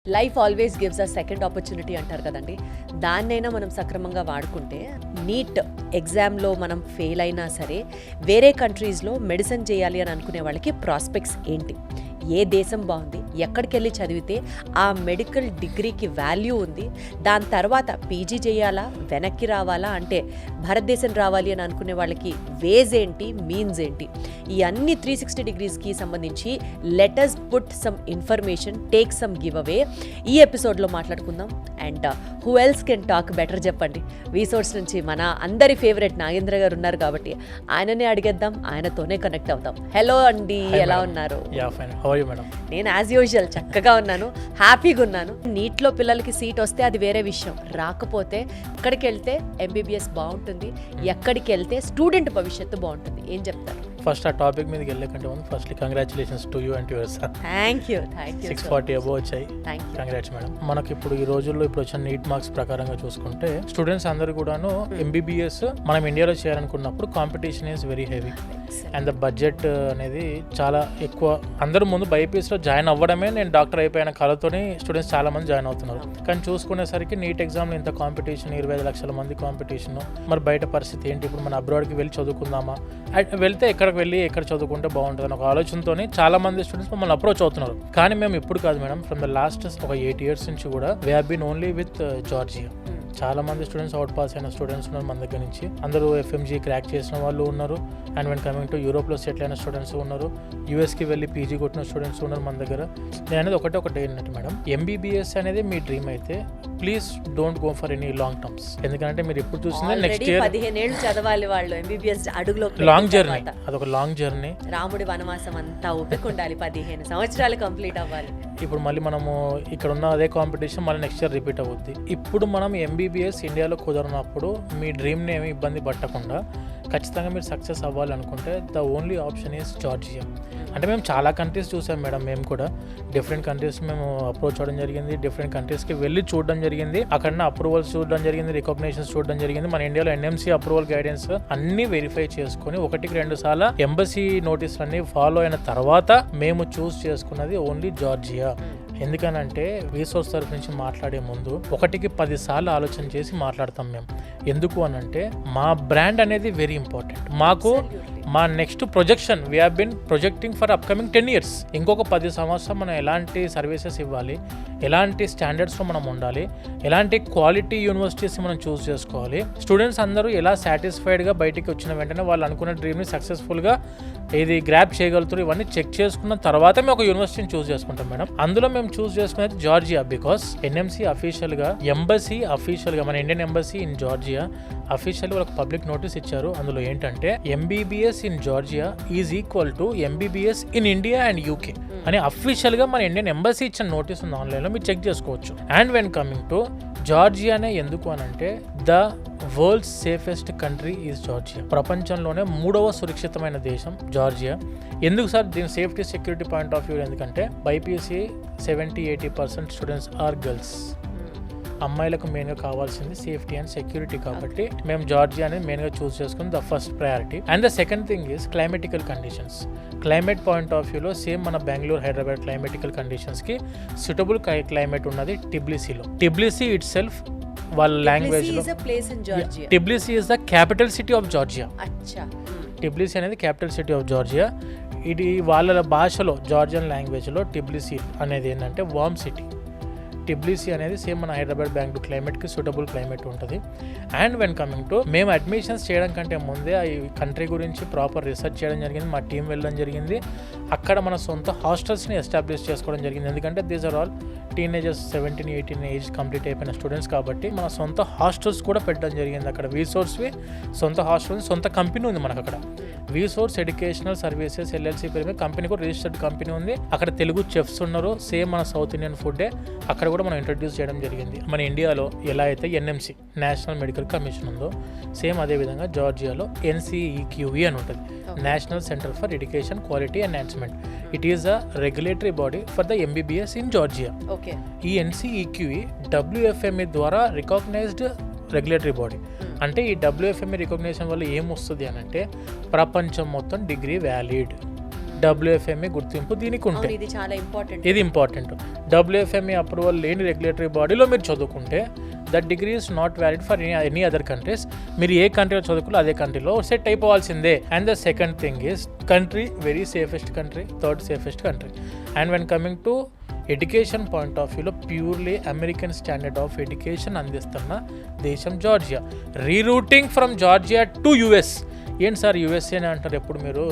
Life always gives a second opportunity అంటారు కదండి. దాన్నైనా మనం సక్రమంగా వాడుకుంటే నీట్ ఎగ్జామ్లో మనం ఫెయిల్ అయినా సరే వేరే కంట్రీస్లో మెడిసిన్ చేయాలి అని అనుకునే వాళ్ళకి ప్రాస్పెక్ట్స్ ఏంటి, ఏ దేశం బాగుంది, ఎక్కడికి వెళ్ళి చదివితే ఆ మెడికల్ డిగ్రీకి వాల్యూ ఉంది, దాని తర్వాత పీజీ చేయాలా వెనక్కి రావాలా అంటే భారతదేశం రావాలి అని అనుకునే వాళ్ళకి వేజ్ ఏంటి, మీన్స్ ఏంటి, ఈ అన్ని 360 డిగ్రీస్కి సంబంధించి letters put some information, take some give away ఈ ఎపిసోడ్లో మాట్లాడుకుందాం. And who else can talk better చెప్పండి. రీసోర్స్ నుంచి మన అందరి ఫేవరెట్ నాగేంద్ర గారు ఉన్నారు కాబట్టి ఆయననే అడిగేద్దాం, ఆయనతోనే కనెక్ట్ అవుతాం. హలో అండి, ఎలా ఉన్నారు? నేను యాజ్ యూజువల్ చక్కగా ఉన్నాను, హ్యాపీగా ఉన్నాను. నీట్లో పిల్లలకి సీట్ వస్తే అది వేరే విషయం, రాకపోతే ఎక్కడికి వెళ్తే ఎంబీబీఎస్ బాగుంటుంది, ఎక్కడికి వెళ్తే స్టూడెంట్ భవిష్యత్తు బాగుంటుంది, ఏం చెప్తారు? ఫస్ట్ ఆ టాపిక్ మీదకి వెళ్ళే కంటే ముందు firstly congratulations to you and your son. Thank you. 640 above వచ్చాయి. Congrats madam. మనకి ఇప్పుడు ఈ రోజుల్లో ఇప్పుడు వచ్చిన నీట్ మార్క్స్ ప్రకారంగా చూసుకుంటే స్టూడెంట్స్ అందరూ కూడాను ఎంబీబీఎస్ మనం ఇండియాలో చేయాలనుకున్నప్పుడు competition is very heavy and the budget అనేది చాలా ఎక్కువ. అందరూ ముందు బైపీఎస్లో జాయిన్ అవ్వడమే నేను డాక్టర్ అయిపోయిన కళతోని స్టూడెంట్స్ చాలా మంది జాయిన్ అవుతున్నారు. కానీ చూసుకునేసరికి నీట్ ఎగ్జామ్లో ఇంత కాంపిటీషన్, 25 లక్షల మంది కాంపిటీషన్. మరి బయట పరిస్థితి ఏంటి? ఇప్పుడు మన అబ్రాడ్కి వెళ్ళి చదువుకుందామా, వెళ్తే ఎక్కడికి వెళ్ళి ఎక్కడ చదువుకుంటే బాగుంటుంది అని ఒక ఆలోచనతో చాలా మంది స్టూడెంట్స్ మమ్మల్ని అప్రోచ్ అవుతున్నారు. కానీ మేము ఇప్పుడు కాదు మేడం, ఫ్రమ్ ద లాస్ట్ ఒక 8 years నుంచి కూడా we have been only with Georgia. చాలా మంది స్టూడెంట్స్ అవుట్ పాస్ అయిన స్టూడెంట్స్ ఉన్నారు మన దగ్గర నుంచి. అందరూ ఎఫ్ఎంజీ క్రాక్ చేసిన వాళ్ళు ఉన్నారు. అండ్ వెన్ కమింగ్ టు యూరోప్లో సెటిల్ అయిన స్టూడెంట్స్ ఉన్నారు. యూఎస్కి వెళ్ళి పీజీ కొట్టిన స్టూడెంట్స్ ఉన్నారు మన దగ్గర. నేను అనేది ఒకటే ఏంటంటే మేడం, ఎంబీబీఎస్ అనేది మీ డ్రీమ్ అయితే please don't go for any long terms. ఎందుకంటే మీరు ఇప్పుడు చూసింది నెక్స్ట్ ఇయర్ 15 ఏళ్ళు చదవాలి వాళ్ళు ఎంబీబీఎస్ అడుగులో. లాంగ్ జర్నీ, అదొక లాంగ్ జర్నీ. రాముడి వనవాసం అంతా ఓపిక ఉండాలి, 15 సంవత్సరాలు కంప్లీట్ అవ్వాలి. ఇప్పుడు మళ్ళీ మనము ఇక్కడ ఉన్న అదే కాంపిటీషన్ మళ్ళీ నెక్స్ట్ ఇయర్ రిపీట్ అవుద్ది. ఇప్పుడు మనం ఎంబీబీఎస్ ఇండియాలో కుదరనప్పుడు మీ డ్రీమ్ని ఏమి ఇబ్బంది పట్టకుండా ఖచ్చితంగా మీరు సక్సెస్ అవ్వాలనుకుంటే the only option is Georgia. అంటే మేము చాలా కంట్రీస్ చూసాం మేడం, మేము కూడా డిఫరెంట్ కంట్రీస్ మేము అప్రోచ్ అవ్వడం జరిగింది, డిఫరెంట్ కంట్రీస్కి వెళ్ళి చూడడం జరిగింది, అక్కడ అప్రూవల్స్ చూడడం జరిగింది, రికగ్నేషన్స్ చూడడం జరిగింది. మన ఇండియాలో ఎన్ఎంసీ అప్రూవల్ గైడెన్స్ అన్ని వెరిఫై చేసుకుని 1-2 సార్లు ఎంబసీ నోటీసులన్నీ ఫాలో అయిన తర్వాత మేము చూస్ చేసుకున్నది ఓన్లీ జార్జియా. ఎందుకనంటే రీసోర్స్ తరఫు నుంచి మాట్లాడే ముందు 1-10 సార్లు ఆలోచన చేసి మాట్లాడతాం మేము. ఎందుకు అనంటే మా బ్రాండ్ అనేది వెరీ ఇంపార్టెంట్. మాకు మా next projection we have been projecting for upcoming 10 years. ఇంకొక 10 సంవత్సరం మనం ఎలాంటి సర్వీసెస్ ఇవ్వాలి, ఎలాంటి స్టాండర్డ్స్లో మనం ఉండాలి, ఎలాంటి క్వాలిటీ యూనివర్సిటీస్ మనం చూస్ చేసుకోవాలి, స్టూడెంట్స్ అందరూ ఎలా సాటిస్ఫైడ్గా బయటికి వచ్చిన వెంటనే వాళ్ళు అనుకున్న డ్రీమ్ని సక్సెస్ఫుల్గా ఇది గ్రాప్ చేయగలుగుతారు, ఇవన్నీ చెక్ చేసుకున్న తర్వాత మేము ఒక యూనివర్సిటీని చూస్ చేసుకుంటాం మేడం. అందులో మేము చూస్ చేసుకునేది జార్జియా. బికాస్ ఎన్ఎంసీ అఫీషియల్గా, ఎంబసీ అఫీషియల్గా, మన ఇండియన్ ఎంబసీ ఇన్ జార్జియా అఫీషియల్గా వాళ్ళకి పబ్లిక్ నోటీస్ ఇచ్చారు. అందులో ఏంటంటే MBBS in Georgia is equal to MBBS in India and UK అని అఫీషియల్గా మన ఇండియన్ ఎంబసీ ఇచ్చిన నోటీస్ ఉంది, ఆన్లైన్లో మీరు చెక్ చేసుకోవచ్చు. అండ్ వెన్ కమింగ్ టు జార్జియానే ఎందుకు అనంటే the world's safest country is Georgia. ప్రపంచంలోనే 3వ సురక్షితమైన దేశం జార్జియా. ఎందుకు సార్ దీని safety security point of view? ఎందుకంటే బైపీసీ 70-80% స్టూడెంట్స్ ఆర్ గర్ల్స్. అమ్మాయిలకు మెయిన్గా కావాల్సింది సేఫ్టీ అండ్ సెక్యూరిటీ కాబట్టి మేము జార్జియా అనేది మెయిన్గా చూస్ చేసుకుని the first priority. And the second thing is climatical conditions. Climate point of వ్యూలో సేమ్ మన బెంగళూరు, హైదరాబాద్ క్లైమేటికల్ కండిషన్స్కి సూటబుల్ క్లైమేట్ ఉన్నది టిబ్లిసీలో. టిబ్లిసీ ఇట్ సెల్ఫ్ వాళ్ళ లాంగ్వేజ్ లో Tbilisi is the capital city of Georgia. Tbilisi అనేది క్యాపిటల్ సిటీ ఆఫ్ జార్జియా. ఇది వాళ్ళ భాషలో జార్జియన్ లాంగ్వేజ్లో టిబ్లిసీ అనేది ఏంటంటే వార్మ్ సిటీ. టిబ్లిసీ అనేది సేమ్ మన హైదరాబాద్, బెంగళూరు క్లైమేట్కి సూటబుల్ క్లైమేట్ ఉంటుంది. అండ్ వెన్ కమింగ్ టు మేము అడ్మిషన్స్ చేయడం కంటే ముందే ఈ కంట్రీ గురించి ప్రాపర్ రీసెర్చ్ చేయడం జరిగింది, మా టీం వెళ్ళడం జరిగింది. అక్కడ మన సొంత హాస్టల్స్ని ఎస్టాబ్లిష్ చేసుకోవడం జరిగింది. ఎందుకంటే these are all teenagers, 17-18 age complete అయిపోయిన స్టూడెంట్స్ కాబట్టి మన సొంత హాస్టల్స్ కూడా పెట్టడం జరిగింది. అక్కడ వీసోర్స్వి సొంత హాస్టల్స్, సొంత కంపెనీ ఉంది మనకు అక్కడ. వీసోర్స్ ఎడ్యుకేషనల్ సర్వీసెస్ ఎల్ఎల్సీ పేరు మీద కంపెనీ కూడా రిజిస్టర్డ్ కంపెనీ ఉంది. అక్కడ తెలుగు చెఫ్స్ ఉన్నారు, సేమ్ మన సౌత్ ఇండియన్ ఫుడ్డే అక్కడ కూడా మనం ఇంట్రడ్యూస్ చేయడం జరిగింది. మన ఇండియాలో ఎలా అయితే ఎన్ఎంసీ నేషనల్ మెడికల్ కమిషన్ ఉందో సేమ్ అదేవిధంగా జార్జియాలో NCEQE అని ఉంటుంది, national centre for education quality enhancement. It is a regulatory body for the MBBS in Georgia. ఈ NCEQE WFME ద్వారా రికగ్నైజ్డ్ రెగ్యులేటరీ బాడీ. అంటే ఈ WFME రికగ్నేషన్ వల్ల ఏమొస్తుంది అని అంటే ప్రపంచం మొత్తం డిగ్రీ వ్యాలిడ్, WFME గుర్తింపు దీనికి ఉంటే అవును, ఇది చాలా ఇంపార్టెంట్. ఇది ఇంపార్టెంట్. WFME అప్రూవల్ లేని రెగ్యులేటరీ బాడీలో మీరు చదువుకుంటే that degree is not valid for any other countries. మీరు ఏ కంట్రీలో చదువుకున్నా అదే కంట్రీలో సెట్ అయిపోవాల్సిందే. And the second thing is country very safest country, third safest country. And when coming to education point of వ్యూలో purely American standard of education అందిస్తున్న దేశం Georgia. Rerouting from Georgia to US. ఏంటి sir USA అని అంటారు ఎప్పుడు మీరు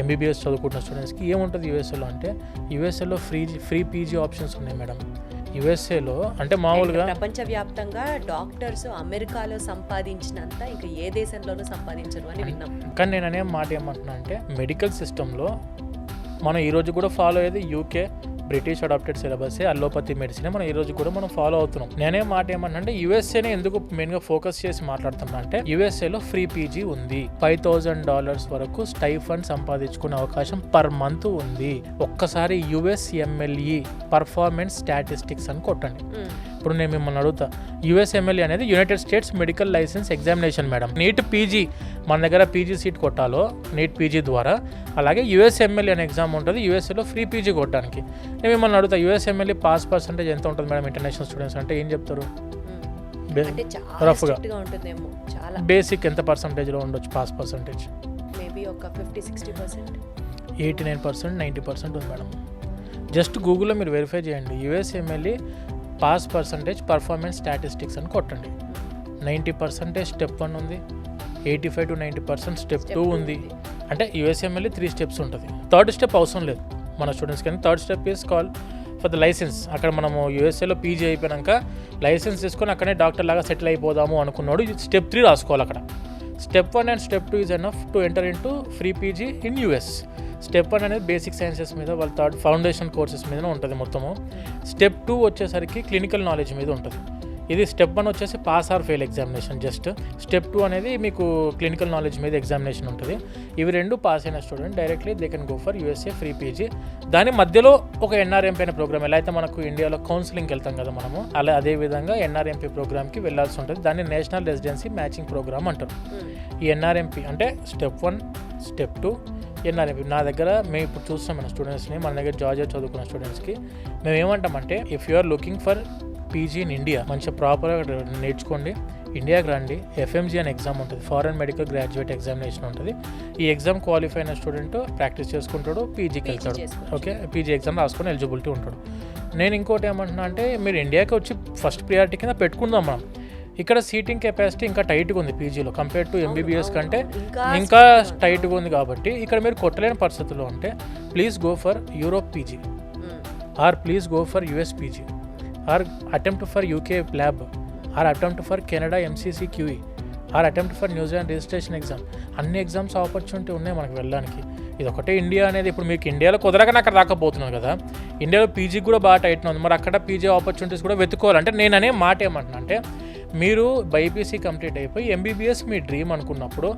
MBBS చదువుకుంటున్న స్టూడెంట్స్కి. ఏముంటుంది USAలో అంటే USAలో ఫ్రీ PG ఆప్షన్స్ ఉన్నాయి మేడం. USAలో అంటే మామూలుగా ప్రపంచవ్యాప్తంగా డాక్టర్స్ అమెరికాలో సంపాదించినంత ఇంకా ఏ దేశంలోనూ సంపాదించరు అని విన్నాం. కానీ నేను అనే మాట ఏమంటున్నా అంటే మెడికల్ సిస్టంలో మనం ఈరోజు కూడా ఫాలో అయ్యేది UK బ్రిటిష్ అడాప్టెడ్ సిలబసే, అల్లోపతి మెడిసిన్ మనం ఈరోజు కూడా మనం ఫాలో అవుతున్నాం. నేనే మాట ఏమంటే USAనే ఎందుకు మెయిన్గా ఫోకస్ చేసి మాట్లాడుతున్నా అంటే USAలో ఫ్రీ PG ఉంది. $5,000 వరకు స్టైఫండ్ సంపాదించుకునే అవకాశం పర్ మంత్ ఉంది. ఒక్కసారి USMLE పర్ఫార్మెన్స్ స్టాటిస్టిక్స్ అని కొట్టండి. ఇప్పుడు నేను మిమ్మల్ని అడుగుతా, USMLE అనేది United States medical licence examination madam. NEET PG మన దగ్గర PG సీట్ కొట్టాలో నీట్ PG ద్వారా, అలాగే USMLE అనే ఎగ్జామ్ ఉంటుంది USAలో ఫ్రీ PG కొట్టడానికి. నేను మిమ్మల్ని అడుగుతా USMLE పాస్ పర్సెంటేజ్ ఎంత ఉంటుంది మేడం ఇంటర్నేషనల్ స్టూడెంట్స్ అంటే ఏం చెప్తారు? రఫ్గా బేసిక్ ఎంత పర్సంటేజ్లో ఉండొచ్చు పాస్ పర్సంటేజ్? మేబీ ఒక 50-60%, 89%, 90% ఉంది మేడం. జస్ట్ గూగుల్లో మీరు వెరిఫై చేయండి USMLE pass percentage performance statistics అని కొట్టండి. 90% స్టెప్ 1 ఉంది, 85 to 90% స్టెప్ 2 ఉంది. అంటే USMLE 3 స్టెప్స్ ఉంటుంది. థర్డ్ స్టెప్ అవసరం లేదు మన స్టూడెంట్స్ కానీ. Third step is call for the licence. అక్కడ మనము USAలో PG అయిపోయాక లైసెన్స్ తీసుకొని అక్కడే డాక్టర్ లాగా సెటిల్ అయిపోదాము అనుకున్నాడు స్టెప్ 3 రాసుకోవాలి అక్కడ. Step 1 and step 2 is enough to enter in to free PG in US. Step 1 అనేది బేసిక్ సైన్సెస్ మీద, వాళ్ళ థర్డ్ ఫౌండేషన్ కోర్సెస్ మీద ఉంటుంది మొత్తము. స్టెప్ 2 వచ్చేసరికి క్లినికల్ నాలెడ్జ్ మీద ఉంటుంది. ఇది స్టెప్ 1 వచ్చేసి pass or fail examination just. Step 2 అనేది మీకు క్లినికల్ నాలెడ్జ్ మీద ఎగ్జామినేషన్ ఉంటుంది. ఇవి రెండు పాస్ అయిన student directly they can go for USA free PG. దాని మధ్యలో ఒక NRMP అనే ప్రోగ్రామ్, ఎలా అయితే మనకు ఇండియాలో కౌన్సిలింగ్కి వెళ్తాం కదా మనము, అలా అదేవిధంగా NRMP ప్రోగ్రామ్కి వెళ్ళాల్సి ఉంటుంది. దాన్ని నేషనల్ రెసిడెన్సీ మ్యాచింగ్ ప్రోగ్రామ్ అంటారు. ఈ NRMP అంటే స్టెప్ 1, స్టెప్ 2, NRMP. నా దగ్గర మేము ఇప్పుడు చూస్తాం మన స్టూడెంట్స్ని, మన దగ్గర జార్జియా చదువుకున్న స్టూడెంట్స్కి మేము ఏమంటామంటే if you are looking for PG in India, మంచిగా ప్రాపర్గా నేర్చుకోండి, ఇండియాకి రండి. FMG అనే ఎగ్జామ్ ఉంటుంది, ఫారెన్ మెడికల్ గ్రాడ్యుయేట్ ఎగ్జామినేషన్ ఉంటుంది. ఈ ఎగ్జామ్ క్వాలిఫై అయిన స్టూడెంట్ ప్రాక్టీస్ చేసుకుంటాడు, PGకి వెళ్తాడు. ఓకే, PG ఎగ్జామ్ రాసుకొని ఎలిజిబిలిటీ ఉంటాడు. నేను ఇంకోటి ఏమంటున్నా అంటే మీరు ఇండియాకి వచ్చి ఫస్ట్ ప్రియారిటీ కింద పెట్టుకుందాం మనం. ఇక్కడ సీటింగ్ కెపాసిటీ ఇంకా టైట్గా ఉంది PGలో కంపేర్ టు MBBS కంటే ఇంకా టైట్గా ఉంది. కాబట్టి ఇక్కడ మీరు కొట్టలేని పరిస్థితుల్లో ఉంటే please go for Europe PG or please go for US PG or attempt for UK PLAB or attempt for Canada MCC QE or attempt for New Zealand registration exam. అన్ని ఎగ్జామ్స్ ఆపర్చునిటీ ఉన్నాయి మనకు వెళ్ళడానికి. ఇది ఒకటే ఇండియా అనేది ఇప్పుడు మీకు ఇండియాలో కుదరకనే అక్కడ రాకపోతున్నాను కదా, ఇండియాలో PG కూడా బాగా టైట్ ఉంది. మరి అక్కడ PG ఆపర్చునిటీస్ కూడా వెతుక్కోవాలంటే నేను అనే మాట ఏమంటున్నా అంటే మీరు BPC కంప్లీట్ అయిపోయి MBBS మీ డ్రీమ్ అనుకున్నప్పుడు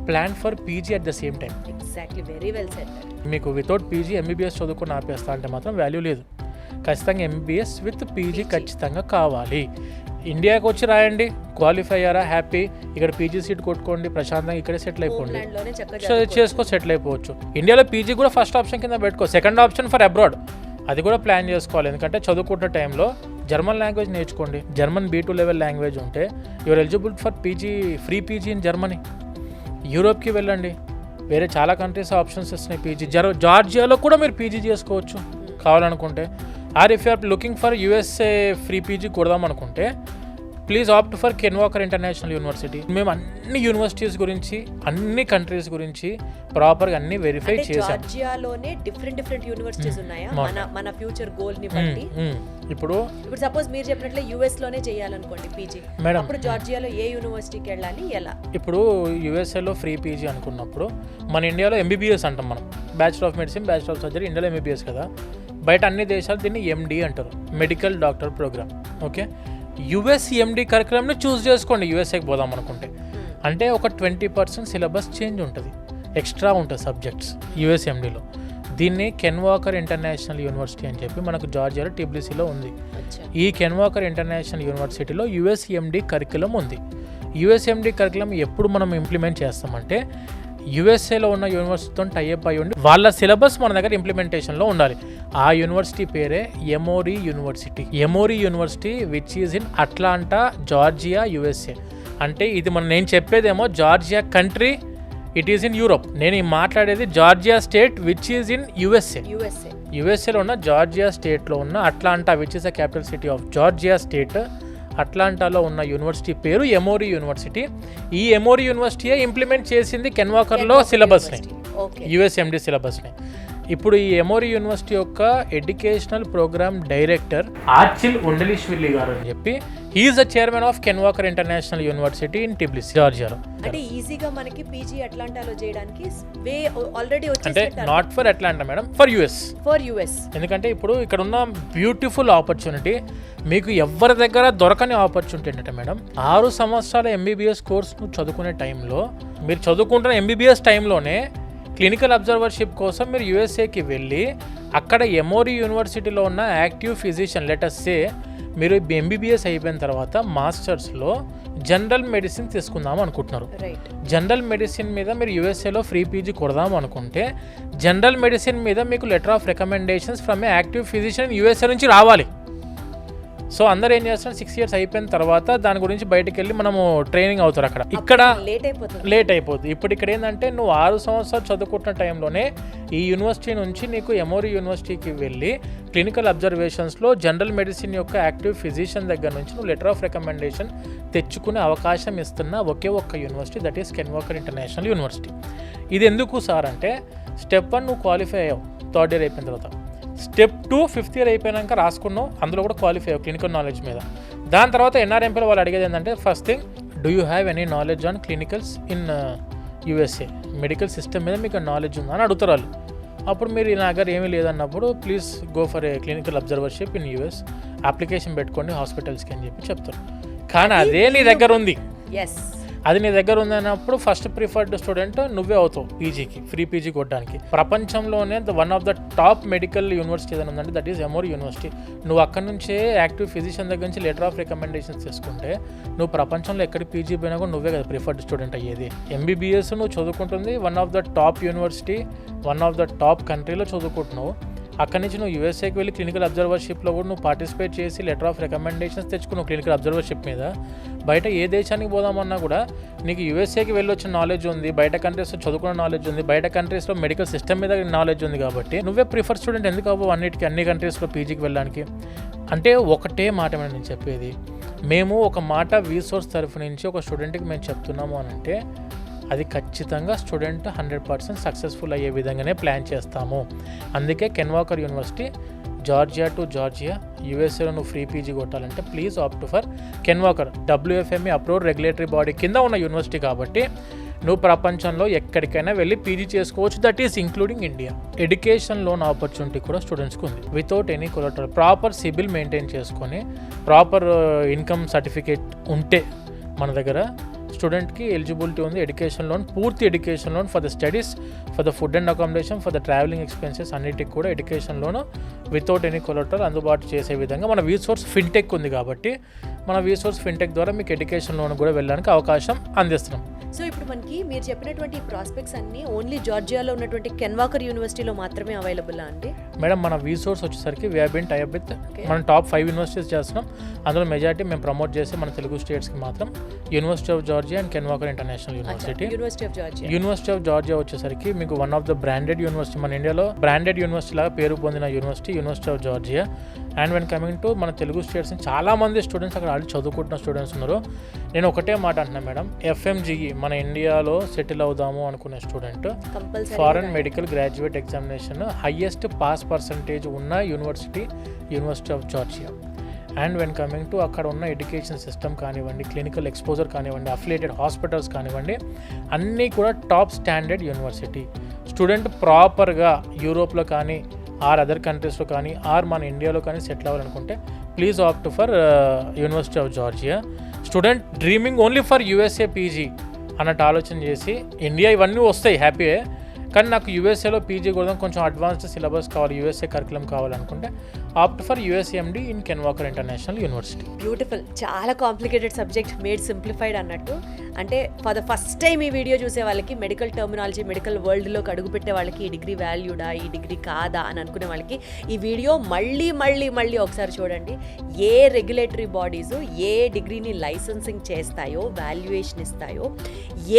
plan for PG at the same time. Exactly, very well said. మీకు వితౌట్ PG MBBS చదువుకుని ఆపేస్తా అంటే మాత్రం వాల్యూ లేదు. ఖచ్చితంగా MBBS విత్ PG ఖచ్చితంగా కావాలి. ఇండియాకి వచ్చి రాయండి, క్వాలిఫై అయ్యారా హ్యాపీ, ఇక్కడ PG సీట్ కొట్టుకోండి, ప్రశాంతంగా ఇక్కడే సెటిల్ అయిపోండి, సెటిల్ అయిపోవచ్చు. ఇండియాలో PG కూడా ఫస్ట్ ఆప్షన్ కింద పెట్టుకో, సెకండ్ ఆప్షన్ ఫర్ అబ్రాడ్ అది కూడా ప్లాన్ చేసుకోవాలి. ఎందుకంటే చదువుకుంటున్న టైంలో జర్మన్ లాంగ్వేజ్ నేర్చుకోండి. జర్మన్ B2 లెవెల్ లాంగ్వేజ్ ఉంటే your eligible for PG free PG in Germany. యూరోప్కి వెళ్ళండి, వేరే చాలా కంట్రీస్ ఆప్షన్స్ వస్తున్నాయి PG. జార్జియాలో కూడా మీరు PG చేసుకోవచ్చు కావాలనుకుంటే. Or if you're looking for USA free PG కొడదాం అనుకుంటే please opt for Ken Walker International University. మేము అన్ని యూనివర్సిటీస్ గురించి, అన్ని కంట్రీస్ గురించి ప్రాపర్గా అన్ని వెరిఫై చేసాం. జార్జియాలోనే డిఫరెంట్ యూనివర్సిటీస్ ఉన్నాయా మన ఫ్యూచర్ గోల్ ని బట్టి? ఇప్పుడు సపోజ్ మీరు చెప్పినట్లే US లోనే చేయాలనుకోండి PG, అప్పుడు జార్జియాలో ఏ యూనివర్సిటీకి వెళ్ళాలి, ఎలా? ఇప్పుడు USAలో ఫ్రీ PG అనుకున్నప్పుడు మన ఇండియాలో MBBS అంటాం మనం, bachelor of medicine, bachelor of surgery, ఇండియాలో MBBS కదా. బయట అన్ని దేశాలు దీన్ని MD అంటారు, medical doctor programme. Okay, US MD కరికులంని చూస్ చేసుకోండి USAకి పోదాం అనుకుంటే. అంటే ఒక 20% సిలబస్ చేంజ్ ఉంటుంది, ఎక్స్ట్రా ఉంటుంది సబ్జెక్ట్స్ USMDలో. దీన్ని కెన్ వాకర్ ఇంటర్నేషనల్ యూనివర్సిటీ అని చెప్పి మనకు జార్జియాలో TBCలో ఉంది. ఈ కెన్ వాకర్ ఇంటర్నేషనల్ యూనివర్సిటీలో USMD కరికులం ఉంది. USMD కరికులం ఎప్పుడు మనం ఇంప్లిమెంట్ చేస్తామంటే యుఎస్ఏలో ఉన్న యూనివర్సిటీతో టైఅప్ అయి ఉండి వాళ్ళ సిలబస్ మన దగ్గర ఇంప్లిమెంటేషన్లో ఉండాలి. ఆ యూనివర్సిటీ పేరే Emory University which is in Atlanta, Georgia, USA. అంటే ఇది నేను చెప్పేదేమో Georgia country, it is in Europe. నేను మాట్లాడేది Georgia state which is in యుఎస్ఏలో ఉన్న జార్జియా స్టేట్లో ఉన్న Atlanta which is the capital city of Georgia state. అట్లాంటాలో ఉన్న యూనివర్సిటీ పేరు ఎమోరీ యూనివర్సిటీ. ఈ ఎమోరీ యూనివర్సిటీయే ఇంప్లిమెంట్ చేసింది కెన్వాకర్లో సిలబస్ని, యుఎస్ఎండి సిలబస్ని. ఇప్పుడు ఈ ఎమోరీ యూనివర్సిటీ యొక్క educational program director Archil Undilishvili గారు అని చెప్పి, he is the chairman of Ken Walker international university in Tbilisi, జార్జియాలో. అంటే ఈజీగా మనకి పీజీ అట్లాంటాలో చేయడానికి వే ఆల్రెడీ అంటే not for Atlanta madam, for US. ఎందుకంటే ఇప్పుడు ఇక్కడ ఉన్న బ్యూటిఫుల్ ఆపర్చునిటీ మీకు ఎవరి దగ్గర దొరకని ఆపర్చునిటీ ఏంటంటే మేడం, 6 సంవత్సరాల ఎంబీబీఎస్ కోర్సును చదువుకునే టైంలో, మీరు చదువుకుంటున్న ఎంబీబీఎస్ టైంలోనే క్లినికల్ అబ్జర్వర్షిప్ కోసం మీరు యుఎస్ఏకి వెళ్ళి అక్కడ ఎమోరీ యూనివర్సిటీలో ఉన్న యాక్టివ్ ఫిజిషియన్, లెటస్ సే మీరు ఎంబీబీఎస్ అయిపోయిన తర్వాత మాస్టర్స్లో జనరల్ మెడిసిన్ తీసుకుందాం అనుకుంటున్నారు. జనరల్ మెడిసిన్ మీద మీరు యుఎస్ఏలో ఫ్రీ పీజీ కొడదాం అనుకుంటే జనరల్ మెడిసిన్ మీద మీకు letter of recommendations from A active physician USA నుంచి రావాలి. సో అందరు ఏం చేస్తారు, 6 years అయిపోయిన తర్వాత దాని గురించి బయటకు వెళ్ళి మనము ట్రైనింగ్ అవుతారు. అక్కడ ఇక్కడ లేట్ అయిపోతుంది. ఇప్పుడు ఇక్కడ ఏంటంటే నువ్వు 6 సంవత్సరాలు చదువుకుంటున్న టైంలోనే ఈ యూనివర్సిటీ నుంచి నీకు ఎమోరీ యూనివర్సిటీకి వెళ్ళి క్లినికల్ అబ్జర్వేషన్స్లో జనరల్ మెడిసిన్ యొక్క యాక్టివ్ ఫిజిషియన్ దగ్గర నుంచి నువ్వు లెటర్ ఆఫ్ రికమెండేషన్ తెచ్చుకునే అవకాశం ఇస్తున్న ఒకే ఒక్క university, that is కెన్వాకర్ international university. ఇది ఎందుకు సార్ అంటే, స్టెప్ 1 నువ్వు క్వాలిఫై అయ్యావు 3rd year అయిపోయిన తర్వాత, స్టెప్ 2 5th year అయిపోయాక రాసుకున్నావు, అందులో కూడా క్వాలిఫై అయ్యావు క్లినికల్ నాలెడ్జ్ మీద. దాని తర్వాత ఎన్ఆర్ఎంపీలో వాళ్ళు అడిగేది ఏంటంటే, first thing, do you have any knowledge on clinicals in USA, medical system మీద మీకు నాలెడ్జ్ ఉందా అని అడుగుతారు వాళ్ళు. అప్పుడు మీరు నా దగ్గర ఏమీ లేదన్నప్పుడు please go for a clinical observership in US, application పెట్టుకోండి హాస్పిటల్స్కి అని చెప్పి చెప్తారు. కానీ అదే నీ దగ్గర ఉంది, అది నీ దగ్గర ఉందన్నప్పుడు ఫస్ట్ ప్రిఫర్డ్ స్టూడెంట్ నువ్వే అవుతావు పీజీకి, ఫ్రీ పీజీ కొట్టడానికి. ప్రపంచంలోనే one of the top medical university ఏదైనా ఉందంటే దట్ ఈస్ ఎమోరీ యూనివర్సిటీ. నువ్వు అక్కడ నుంచే యాక్టివ్ ఫిజిషియన్ దగ్గర నుంచి లెటర్ ఆఫ్ రికమెండేషన్స్ తీసుకుంటే నువ్వు ప్రపంచంలో ఎక్కడ పీజీ పోయినా కూడా నువ్వే కదా ప్రిఫర్డ్ స్టూడెంట్ అయ్యేది. ఎంబీబీఎస్ నువ్వు చదువుకుంటుంది one of the top university, one of the top కంట్రీలో చదువుకుంటున్నావు. అక్కడి నుంచి నువ్వు యూఎస్ఏకి వెళ్ళి క్లినికల్ అబ్జర్వర్షిప్లో కూడా నువ్వు పార్టిసిపేట్ చేసి లెటర్ ఆఫ్ రికమెండేషన్స్ తెచ్చుకున్నావు క్లినికల్ అబ్జర్వర్షిప్ మీద. బయట ఏ దేశానికి పోదామన్నా కూడా నీకు యూఎస్ఏకి వెళ్ళి వచ్చిన నాలెడ్జ్ ఉంది, బయట కంట్రీస్లో చదువుకున్న నాలెడ్జ్ ఉంది, బయట కంట్రీస్లో మెడికల్ సిస్టమ్ మీద నాలెడ్జ్ ఉంది. కాబట్టి నువ్వే ప్రిఫర్ స్టూడెంట్ ఎందుకు అవ్వవు అన్ని కంట్రీస్లో పీజీకి వెళ్ళడానికి. అంటే ఒకటే మాట మీద నేను చెప్పేది, మేము ఒక మాట వీసోర్స్ తరఫు నుంచి ఒక స్టూడెంట్కి మేము చెప్తున్నాము అని అంటే అది ఖచ్చితంగా స్టూడెంట్ 100% సక్సెస్ఫుల్ అయ్యే విధంగానే ప్లాన్ చేస్తాము. అందుకే కెన్వాకర్ యూనివర్సిటీ, జార్జియా టు జార్జియా, యూఎస్ఏలో నువ్వు ఫ్రీ పీజీ కొట్టాలంటే please opt for కెన్వాకర్. WFME approved regulatory body కింద ఉన్న యూనివర్సిటీ కాబట్టి నువ్వు ప్రపంచంలో ఎక్కడికైనా వెళ్ళి పీజీ చేసుకోవచ్చు, that is including India. Education loan opportunity కూడా స్టూడెంట్స్కి ఉంది without any collateral. Proper CIBIL maintain చేసుకొని ప్రాపర్ ఇన్కమ్ సర్టిఫికేట్ ఉంటే మన దగ్గర స్టూడెంట్కి ఎలిజిబిలిటీ ఉంది ఎడ్యుకేషన్ లోన్, పూర్తి education loan for the studies, for the food and accommodation, for the travelling expenses అన్నిటికి కూడా education loan without any collateral అందుబాటు చేసే విధంగా మన వీసోర్స్ ఫిన్టెక్ ఉంది. కాబట్టి మన వీసోర్స్ ఫిన్టెక్ ద్వారా మీకు ఎడ్యుకేషన్ లోన్ కూడా వెళ్ళడానికి అవకాశం అందిస్తున్నాం. సో ఇప్పుడు మనకి మీరు చెప్పినటువంటి ప్రాస్పెక్ట్స్ అన్ని ఓన్లీ జార్జియాలో ఉన్నటువంటి కెన్వాకర్ యూనివర్సిటీలో మాత్రమే అవైలబుల్ అండి? మేడం మన వీసోర్స్ వచ్చేసరికి we have been tie up with మనం టాప్ 5 యూనివర్సిటీస్ చేస్తున్నాం. అందులో మెజారిటీ మేము ప్రమోట్ చేసి మన తెలుగు స్టేట్స్కి మాత్రం university of Georgia and కెన్వాకర్ international university. University of Georgia వచ్చేసరికి మీకు one of the branded university, మన ఇండియాలో బ్రాండెడ్ యూనివర్సిటీ లాగా పేరు పొందిన university of Georgia. And when coming to మన తెలుగు స్టేట్స్ చాలా మంది స్టూడెంట్స్ అక్కడ ఆల్రెడీ చదువుకుంటున్న స్టూడెంట్స్ ఉన్నారు. నేను ఒకటే మాట అంటున్నాను మేడం, FMGE మన ఇండియాలో సెటిల్ అవుదాము అనుకునే student foreign medical graduate examination highest pass percentage ఉన్న university of Georgia. And when coming to అక్కడ ఉన్న ఎడ్యుకేషన్ సిస్టమ్ కానివ్వండి, క్లినికల్ ఎక్స్పోజర్ కానివ్వండి, అఫిలియేటెడ్ హాస్పిటల్స్ కానివ్వండి, అన్నీ కూడా టాప్ స్టాండర్డ్ యూనివర్సిటీ. స్టూడెంట్ ప్రాపర్గా యూరోప్లో కానీ ఆర్ అదర్ కంట్రీస్లో కానీ ఆర్ మన ఇండియాలో కానీ సెటిల్ అవ్వాలనుకుంటే please opt for University of Georgia. Student dreaming only for USA PG అన్నట్టు ఆలోచన చేసి, ఇండియా ఇవన్నీ వస్తాయి హ్యాపీయే, కానీ నాకు యూఎస్ఏలో పీజీ కూడా కొంచెం అడ్వాన్స్డ్ సిలబస్ కావాలి, USA కరికులం కావాలనుకుంటే opt for USMD in can Walker International university. Beautiful. చాలా కాంప్లికేటెడ్ సబ్జెక్ట్ మేడ్ సింప్లిఫైడ్ అన్నట్టు. అంటే ఫర్ ద ఫస్ట్ టైం ఈ వీడియో చూసే వాళ్ళకి, మెడికల్ టర్మినాలజీ, మెడికల్ వరల్డ్లోకి అడుగుపెట్టే వాళ్ళకి ఈ డిగ్రీ వాల్యూడా, ఈ డిగ్రీ కాదా అని అనుకునే వాళ్ళకి ఈ వీడియో మళ్ళీ ఒకసారి చూడండి. ఏ రెగ్యులేటరీ బాడీసు ఏ డిగ్రీని లైసెన్సింగ్ చేస్తాయో, వాల్యుయేషన్ ఇస్తాయో,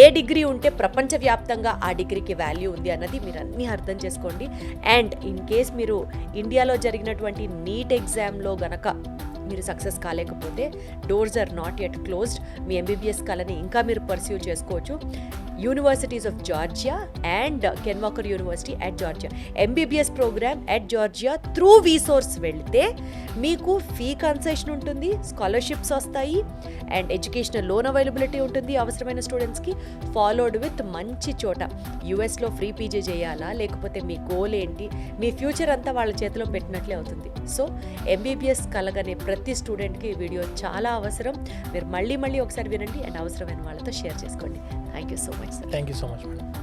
ఏ డిగ్రీ ఉంటే ప్రపంచవ్యాప్తంగా ఆ డిగ్రీకి వాల్యూ ఉంది అన్నది మీరు అన్నీ అర్థం చేసుకోండి. అండ్ ఇన్ కేస్ మీరు ఇండియాలో జరిగినటువంటి నీట్ ఎగ్జామ్లో గనక మీరు సక్సెస్ కాలేకపోతే doors are not yet closed. మీ MBBS కళని ఇంకా మీరు పర్స్యూ చేసుకోవచ్చు. Universities of Georgia and Ken Walker University at Georgia, MBBS program at Georgia through VSource వెళ్తే మీకు ఫీ కన్సెషన్ ఉంటుంది, స్కాలర్షిప్స్ వస్తాయి అండ్ ఎడ్యుకేషనల్ లోన్ అవైలబిలిటీ ఉంటుంది అవసరమైన స్టూడెంట్స్కి. ఫాలోడ్ విత్ మంచి చోట. యుఎస్లో ఫ్రీ పీజీ చేయాలా, లేకపోతే మీ గోల్ ఏంటి, మీ ఫ్యూచర్ అంతా వాళ్ళ చేతిలో పెట్టినట్లే అవుతుంది. సో MBBS కలగనే ప్రతి స్టూడెంట్కి ఈ వీడియో చాలా అవసరం. మీరు మళ్ళీ ఒకసారి వినండి అండ్ అవసరమైన వాళ్ళతో షేర్ చేసుకోండి. Thank you so much sir. Thank you so much madam.